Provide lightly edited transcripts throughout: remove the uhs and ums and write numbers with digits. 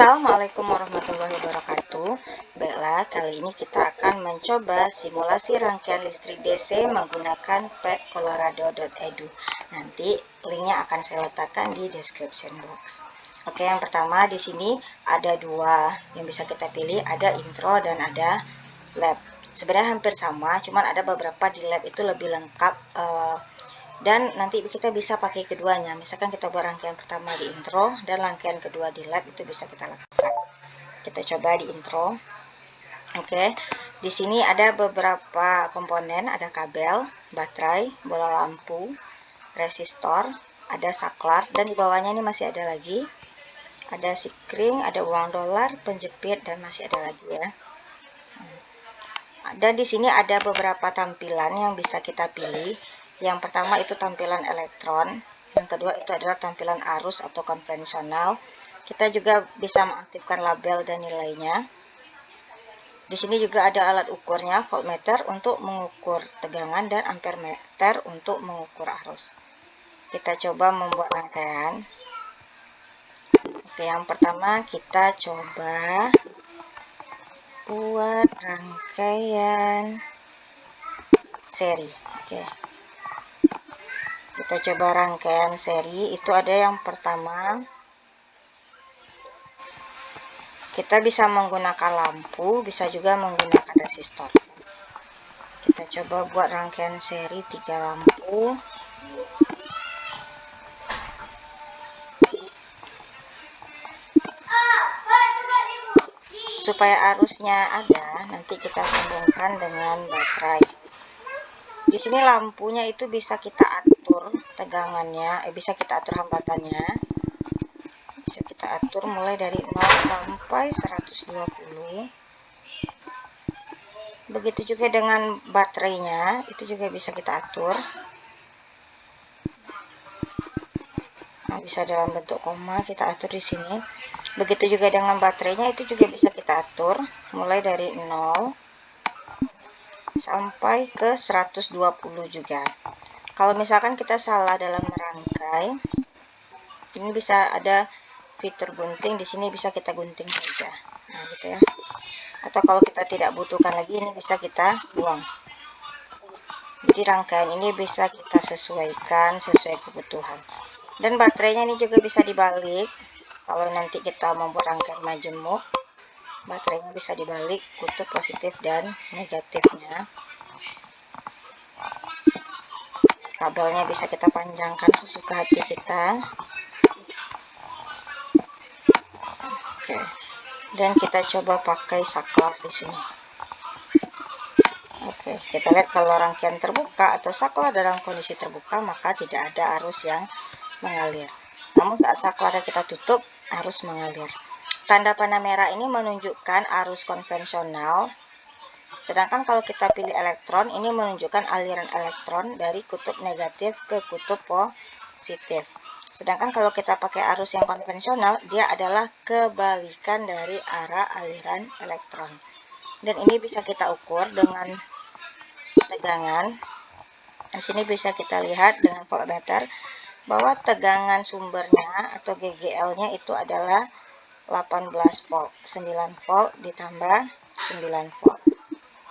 Assalamualaikum warahmatullahi wabarakatuh. Baiklah, kali ini kita akan mencoba simulasi rangkaian listrik DC menggunakan pad colorado.edu. Nanti linknya akan saya letakkan di description box. Oke, yang pertama di sini ada dua yang bisa kita pilih, ada intro dan ada lab. Sebenarnya hampir sama, cuman ada beberapa di lab itu lebih lengkap, dan nanti kita bisa pakai keduanya. Misalkan kita buat rangkaian pertama di intro dan rangkaian kedua di lab, itu bisa kita lakukan. Kita coba di intro. Oke, di sini ada beberapa komponen, ada kabel, baterai, bola lampu, resistor, ada saklar, dan di bawahnya ini masih ada lagi, ada sikring, ada uang dolar, penjepit, dan masih ada lagi ya. Dan di sini ada beberapa tampilan yang bisa kita pilih. Yang pertama itu tampilan elektron, yang kedua itu adalah tampilan arus atau konvensional. Kita juga bisa mengaktifkan label dan nilainya. Di sini juga ada alat ukurnya, voltmeter untuk mengukur tegangan dan ampermeter untuk mengukur arus. Kita coba membuat rangkaian. Oke, yang pertama kita coba buat rangkaian seri. Oke, kita coba rangkaian seri. Itu ada yang pertama, kita bisa menggunakan lampu, bisa juga menggunakan resistor. Kita coba buat rangkaian seri 3 lampu. Supaya arusnya ada, nanti kita sambungkan dengan baterai. Di sini lampunya itu bisa kita atur tegangannya, bisa kita atur hambatannya. Bisa kita atur mulai dari 0 sampai 120. Begitu juga dengan baterainya, itu juga bisa kita atur. Nah, bisa dalam bentuk koma, kita atur di sini. Begitu juga dengan baterainya, itu juga bisa kita atur mulai dari 0 sampai ke 120 juga. Kalau misalkan kita salah dalam merangkai, ini bisa ada fitur gunting, di sini bisa kita gunting saja. Nah, gitu ya. Atau kalau kita tidak butuhkan lagi, ini bisa kita buang. Jadi rangkaian ini bisa kita sesuaikan sesuai kebutuhan. Dan baterainya ini juga bisa dibalik. Kalau nanti kita membuat rangkaian majemuk, baterainya bisa dibalik, kutub positif dan negatifnya. Kabelnya bisa kita panjangkan sesuka hati kita. Oke. Dan kita coba pakai saklar di sini. Oke, kita lihat kalau rangkaian terbuka atau saklar dalam kondisi terbuka, maka tidak ada arus yang mengalir. Namun saat saklarnya kita tutup, arus mengalir. Tanda panah merah ini menunjukkan arus konvensional. Sedangkan kalau kita pilih elektron, ini menunjukkan aliran elektron dari kutub negatif ke kutub positif. Sedangkan kalau kita pakai arus yang konvensional, dia adalah kebalikan dari arah aliran elektron. Dan ini bisa kita ukur dengan tegangan. Di sini bisa kita lihat dengan voltmeter bahwa tegangan sumbernya atau GGL-nya itu adalah 18 volt. 9 volt ditambah 9 volt.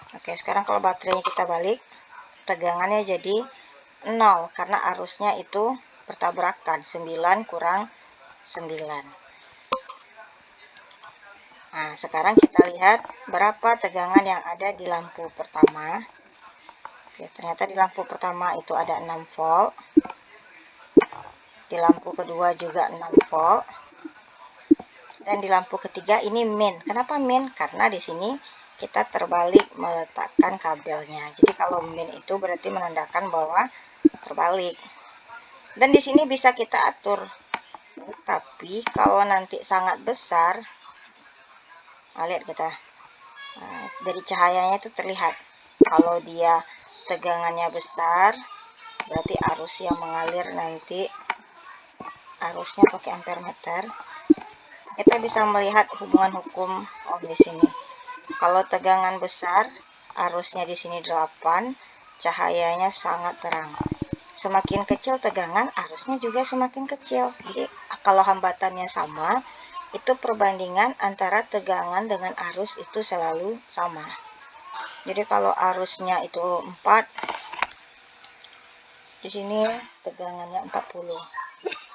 Oke, sekarang kalau baterainya kita balik, tegangannya jadi 0 karena arusnya itu bertabrakan, 9 kurang 9. Nah, sekarang kita lihat berapa tegangan yang ada di lampu pertama. Oke, ternyata di lampu pertama itu ada 6 volt. Di lampu kedua juga 6 volt. Dan di lampu ketiga ini min. Kenapa min? Karena di sini kita terbalik meletakkan kabelnya. Jadi kalau min itu berarti menandakan bahwa terbalik. Dan di sini bisa kita atur. Tapi kalau nanti sangat besar, lihat kita. Nah, dari cahayanya itu terlihat. Kalau dia tegangannya besar, berarti arus yang mengalir nanti arusnya pakai ampermeter. Kita bisa melihat hubungan hukum ohm di sini. Kalau tegangan besar, arusnya di sini 8, cahayanya sangat terang. Semakin kecil tegangan, arusnya juga semakin kecil. Jadi kalau hambatannya sama, itu perbandingan antara tegangan dengan arus itu selalu sama. Jadi kalau arusnya itu 4, di sini tegangannya 40.